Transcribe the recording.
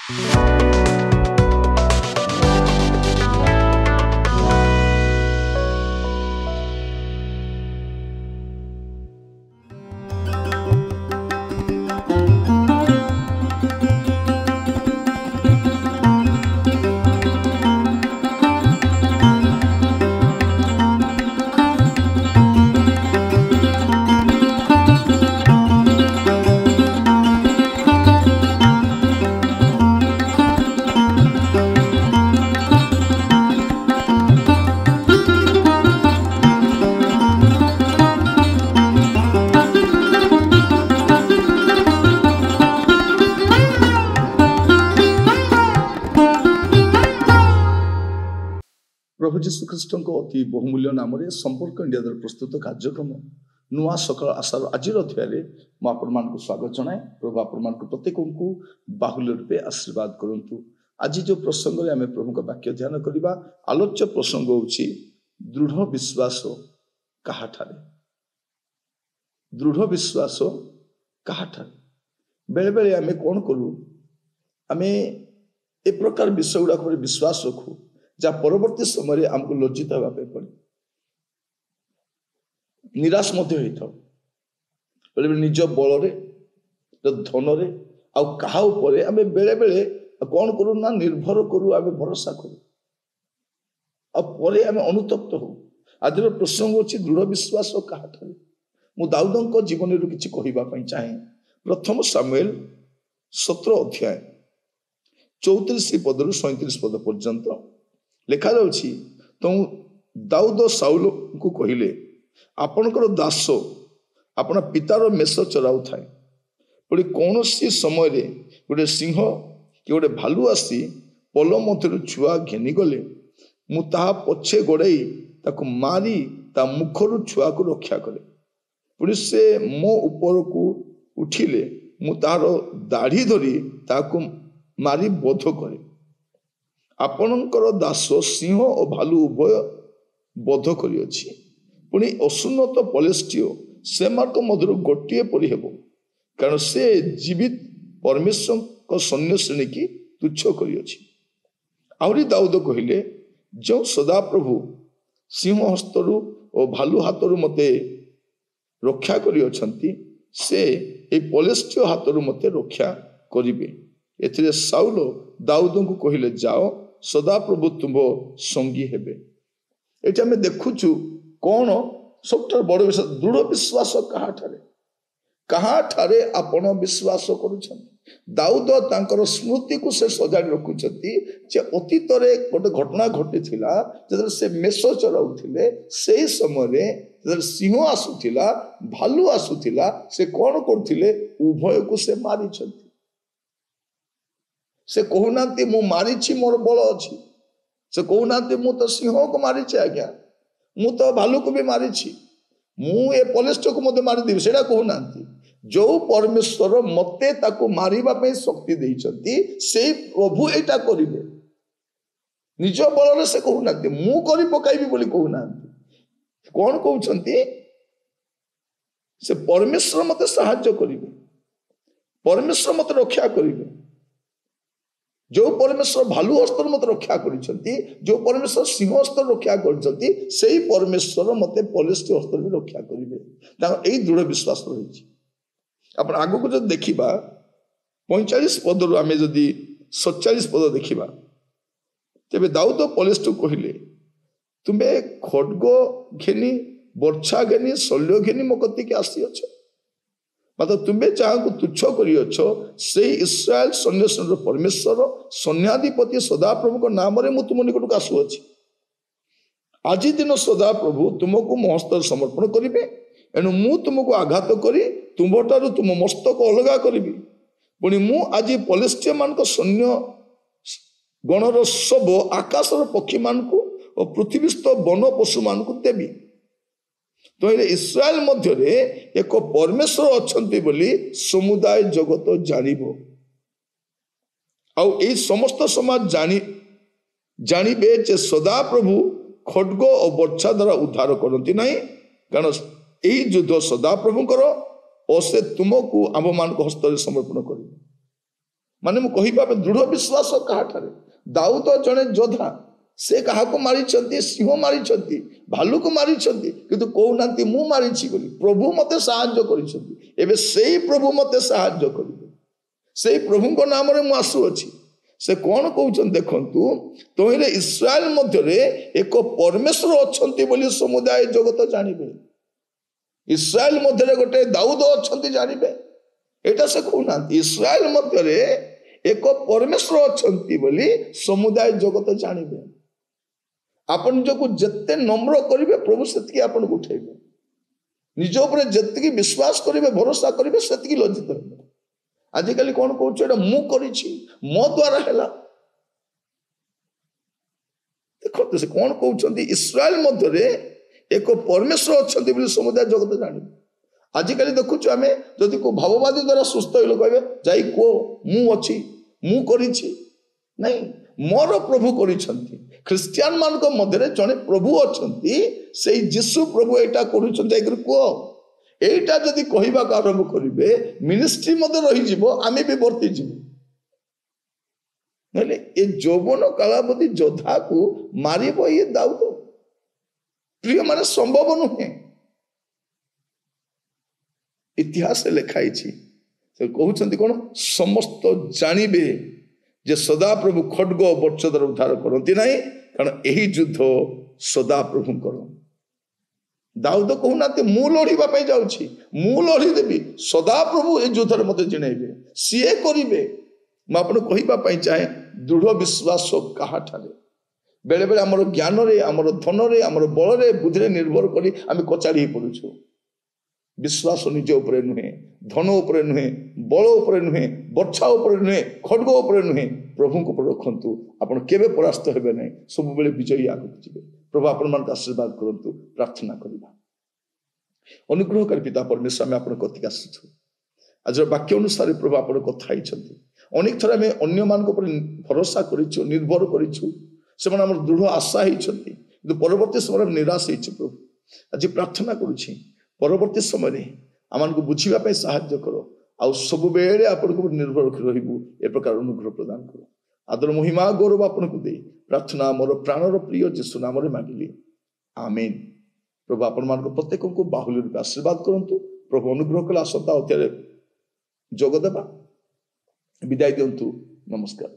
प्रभु जीशु ख्रीष्ट अति बहुमूल्य नाम संपर्क इंडिया द्वारा प्रस्तुत कार्यक्रम नुआ सकाल आशार आज अध्याय मुझे स्वागत जनाए। प्रभु आपण प्रत्येक को बाहुल्य रूपे आशीर्वाद करूँ। आज जो प्रसंग में आम प्रभु का वाक्य ध्यान करवा आलोच्य प्रसंग होची दृढ़ विश्वास काहाठारे। दृढ़ विश्वास काहाठारे बेले बेले आम कौन करूँ आम ए प्रकार विषय गुड़ाक विश्वास रखू जहाँ परवर्ती समय आमको लज्जित होगा पड़े निराश बेले निज बल धन आम बेले बेले कौन करूँ ना निर्भर करूँ आम भरोसा करूँ आम अनुतप्त हो। आज प्रसंग होची दृढ़ विश्वास काहाठारे। मु दाऊदଙ୍କ जीवन किसी कहवाई चाहे। प्रथम सामुएल 17 अध्याय 34 पदरु 37 पद पर्यंत लिखा जाउछि। तो दाऊद साउल को कहिले आपणकर दास आपण पितार मेष चराउ थाए पुणी कौन सी समय रे गोटे सिंह कि गोटे भालू आसी पल मध्य छुआ घेनी गले मु ताहा पछे गोड़ाई ताको मारी ता मुखरु छुआ को रक्षा करे पुणी से मो ऊपर को उठिले मु तार दाढ़ी धरी ताको मारी बोध करे। आपणकर दास सिंह और भालू उभय बोध करिअछि पुणी असुन्नत पलेस्टियो से मार्क मधुर गोटे परि हेबो कारण से जीवित परमेश्वर को सैन्य श्रेणी की तुच्छ करिअछि। आहुरी दाऊद कहिले जो सदा प्रभु सिंह हस्तरु और भालू हाथरु मते रक्षा करिअछंती से ए पलेस्टियो हाथरु मते रक्षा करिवे। एथिरे साउल दाऊद को कहिले जाओ सदा प्रभु तुम संगी हेबे। एटा में देखुचु कौन सब बड़ विश्वास दृढ़ विश्वास काहाठारे आपण विश्वास करुछन। दाऊद तांकर स्मृति को से सजाड़ी रखुचंती जे अतीत रे गोटे घटना घटी थिला जदर से मेष चराउथिले सेही समय रे जदर सिंह आसुथिला भालू आसुथिला से कौन करथिले उभय को से मारिछंती। से कहूना मु मारी मोर बल अच्छी से कहूना मु तो सिंह को मारी आज्ञा मु तो भालू को भी मारी मु ए पलेस्ट को मत मारिदेवी से कहूना जो परमेश्वर मते ताको मारिबा पे शक्ति देइछंती से प्रभु एटा करिवे निज बल से कहूना मु करि पकाइबी बोली कहूना कौन कहउछंती से परमेश्वर मते सहायता करिवे परमेश्वर मते रक्षा करिवे। जो परमेश्वर भालू हस्तर मत रक्षा करिसंती जो परमेश्वर सिंह हस्तर रक्षा करिसंती सेही परमेश्वर मते पलेस्टी हस्तर भी रक्षा करिवे। ताको एई दृढ़ विश्वास रहिछि। आपण आगु को जब देखिबा 45 पद रु आमे जदी 47 पद देखिबा तेबे दाऊद पलेस्टी कहिले तुमे खड्ग घेनी वर्षा घेनी शल्य घेनी मो कति के आसी अछ मात्र तुम्हें जहाँ को तुच्छ करियछ से इस्राएल सैन्य परमेश्वर सैन्याधिपति सदाप्रभु को नाम रे मु तुम निकट को आसुअछि। आज दिन सदाप्रभु तुमको मो हस्त समर्पण करिवे एणु मु तुमको आघात करी तुम्हारू तुम मस्तक अलगा करी पुणी मु आज पलेस्टिया मान सैन्य गणर सब आकाशर पक्षी मान को और पृथ्वीस्थ वन पशु मान को देवी। तो इस्राएल मध्य एक परमेश्वर अच्छंती बोली समुदाय जगत जानिबो आउ ए समस्त समाज जानिबे जे सदा प्रभु खड्ग और वर्षा द्वारा उद्धार करती नहीं कारण यही युद्ध सदा प्रभुंकर और से तुमको आम मान हस्त समर्पण करेंगे। ମାନେ ମୁଁ କହିବା ଦୃଢ଼ ବିଶ୍ୱାସ କାହାଠାରେ? ଦାଉଦ ଜଣେ ଯୋଦ୍ଧା, ସେ କାହାକୁ ମାରିଛନ୍ତି? ସିଂହ ମାରିଛନ୍ତି, ଭାଲୁକୁ ମାରିଛନ୍ତି, କିନ୍ତୁ କହୁନାହାନ୍ତି ମୁଁ ମାରିଛି ବୋଲି। ପ୍ରଭୁ ମୋତେ ସାହାଯ୍ୟ କରିଛନ୍ତି। ଏବେ ସେଇ ପ୍ରଭୁ ମୋତେ ସାହାଯ୍ୟ କରିବେ, ସେଇ ପ୍ରଭୁଙ୍କ ନାମରେ ମୁଁ ଆସୁଅଛି। ସେ କଣ କହୁଛନ୍ତି ଦେଖନ୍ତୁ, ତହିଁରେ ଇସ୍ରାଏଲ ମଧ୍ୟରେ ଏକ ପରମେଶ୍ୱର ଅଛନ୍ତି ବୋଲି ସମୁଦାୟ ଜଗତ ଜାଣିବେ। ଇସ୍ରାଏଲ ମଧ୍ୟରେ ଗୋଟେ ଦାଉଦ ଅଛନ୍ତି ଜାଣିବେ। ଏଇଟା ସେ କହୁନାହାନ୍ତି, ଇସ୍ରାଏଲ ମଧ୍ୟରେ ଏକ ପରମେଶ୍ୱର ଅଛନ୍ତି ବୋଲି ସମୁଦାୟ ଜଗତ ଜାଣିବେ। ଆପଣ ନିଜକୁ ଯେତେ ନମ୍ର କରିବେ ପ୍ରଭୁ ସେତିକି ଆପଣଙ୍କୁ ଉଠେଇବେ। ନିଜ ଉପରେ ଯେତିକି ବିଶ୍ୱାସ କରିବେ, ଭରସା କରିବେ, ସେତିକି ଲଜ୍ଜିତ ହେବେ। ଆଜିକାଲି କଣ କହୁଛୁ, ଏଇଟା ମୁଁ କରିଛି, ମୋ ଦ୍ୱାରା ହେଲା। ଦେଖନ୍ତୁ ସେ କଣ କହୁଛନ୍ତି, ଇସ୍ରାଏଲ ମଧ୍ୟରେ ଏକ ପରମେଶ୍ୱର ଅଛନ୍ତି ବୋଲି ସମୁଦାୟ ଜଗତ ଜାଣିବେ। ଆଜିକାଲି ଦେଖୁଛୁ ଆମେ, ଯଦି କୋଉ ଭାବବାଦୀ ଦ୍ୱାରା ସୁସ୍ଥ ହେଲେ କହିବେ ଯାଇ କୁହ ମୁଁ ଅଛି, ମୁଁ କରିଛି। ନାଇଁ, ମୋର ପ୍ରଭୁ କରିଛନ୍ତି। ଖ୍ରୀଷ୍ଟିଆନ ମାନଙ୍କ ମଧ୍ୟରେ ଜଣେ ପ୍ରଭୁ ଅଛନ୍ତି, ସେଇ ଯୀଶୁ ପ୍ରଭୁ ଏଇଟା କରୁଛନ୍ତି, ଯାଇକରି କୁହ। এইটা যদি কহিବାକୁ ଆରମ୍ଭ କରିବେ, ମିନିଷ୍ଟ୍ରି ମଧ୍ୟ ରହିଯିବ, ଆମେ ବି ବର୍ତ୍ତିଯିବୁ। ନହେଲେ ଏ ଯୌବନ କାଳାବଧି ଯୋଦ୍ଧାକୁ ମାରିବ ଇଏ ଦାଉଦ? ପ୍ରିୟ ମାନେ ସମ୍ଭବ ନୁହେଁ। ଇତିହାସରେ ଲେଖା ହେଇଛି, ସେ କହୁଛନ୍ତି କଣ, ସମସ୍ତ ଜାଣିବେ ଯେ ସଦାପ୍ରଭୁ ଖଡ୍ଗ ବର୍ଚ୍ଛଦର ଉଦ୍ଧାର କରନ୍ତି ନାହିଁ, କାରଣ ଏହି ଯୁଦ୍ଧ ସଦାପ୍ରଭୁଙ୍କର। ଦାଉଦ କହୁନାହାନ୍ତି ମୁଁ ଲଢିବା ପାଇଁ ଯାଉଛି, ମୁଁ ଲଢିଦେବି, ସଦାପ୍ରଭୁ ଏ ଯୁଦ୍ଧରେ ମତେ ଜିଣେଇବେ, ସିଏ କରିବେ। ମୁଁ ଆପଣଙ୍କୁ କହିବା ପାଇଁ ଚାହେଁ, ଦୃଢ ବିଶ୍ୱାସ କାହାଠାରେ? ବେଳେବେଳେ ଆମର ଜ୍ଞାନରେ, ଆମର ଧନରେ, ଆମର ବଳରେ, ବୁଦ୍ଧିରେ ନିର୍ଭର କରି ଆମେ କଚାଡ଼ି ହେଇ ପଡୁଛୁ। ବିଶ୍ୱାସ ନିଜ ଉପରେ ନୁହେଁ, ଧନ ଉପରେ ନୁହେଁ, ବଳ ଉପରେ ନୁହେଁ, ବର୍ଚ୍ଛା ଉପରେ ନୁହେଁ, ଖଡ୍ଗ ଉପରେ ନୁହେଁ, ପ୍ରଭୁଙ୍କ ଉପରେ ରଖନ୍ତୁ। ଆପଣ କେବେ ପରାସ୍ତ ହେବେ ନାହିଁ, ସବୁବେଳେ ବିଜୟୀ ଆଗକୁ ଯିବେ। ପ୍ରଭୁ ଆପଣମାନଙ୍କୁ ଆଶୀର୍ବାଦ କରନ୍ତୁ। ପ୍ରାର୍ଥନା କରିବା। ଅନୁଗ୍ରହକାରୀ ପିତା ପରମେଶ୍ୱର, ଆମେ ଆପଣଙ୍କ କତିକି ଆସିଛୁ। ଆଜିର ବାକ୍ୟ ଅନୁସାରେ ପ୍ରଭୁ ଆପଣ କଥା ହେଇଛନ୍ତି। ଅନେକ ଥର ଆମେ ଅନ୍ୟମାନଙ୍କ ଉପରେ ଭରସା କରିଛୁ, ନିର୍ଭର କରିଛୁ, ସେମାନେ ଆମର ଦୃଢ ଆଶା ହେଇଛନ୍ତି, କିନ୍ତୁ ପରବର୍ତ୍ତୀ ସମୟରେ ନିରାଶ ହେଇଛୁ। ପ୍ରଭୁ ଆଜି ପ୍ରାର୍ଥନା କରୁଛି, ପରବର୍ତ୍ତୀ ସମୟରେ ଆମମାନଙ୍କୁ ବୁଝିବା ପାଇଁ ସାହାଯ୍ୟ କର, ଆଉ ସବୁବେଳେ ଆପଣଙ୍କ ଉପରେ ନିର୍ଭର ରହିବୁ। ଏ ପ୍ରକାର ଅନୁଗ୍ରହ ପ୍ରଦାନ କର। ଆଦର ମହିମା ଗୌରବ ଆପଣଙ୍କୁ ଦେଇ ପ୍ରାର୍ଥନା ମୋର ପ୍ରାଣର ପ୍ରିୟ ଯୀଶୁ ନାମରେ ମାଗିଲି, ଆମେନ୍। ପ୍ରଭୁ ଆପଣମାନଙ୍କ ପ୍ରତ୍ୟେକଙ୍କୁ ବାହୁଲ୍ୟ ରୂପେ ଆଶୀର୍ବାଦ କରନ୍ତୁ। ପ୍ରଭୁ ଅନୁଗ୍ରହ କଲେ ଆସନ୍ତା ଅଧ୍ୟାୟରେ ଯୋଗ ଦେବା। ବିଦାୟ ଦିଅନ୍ତୁ। ନମସ୍କାର।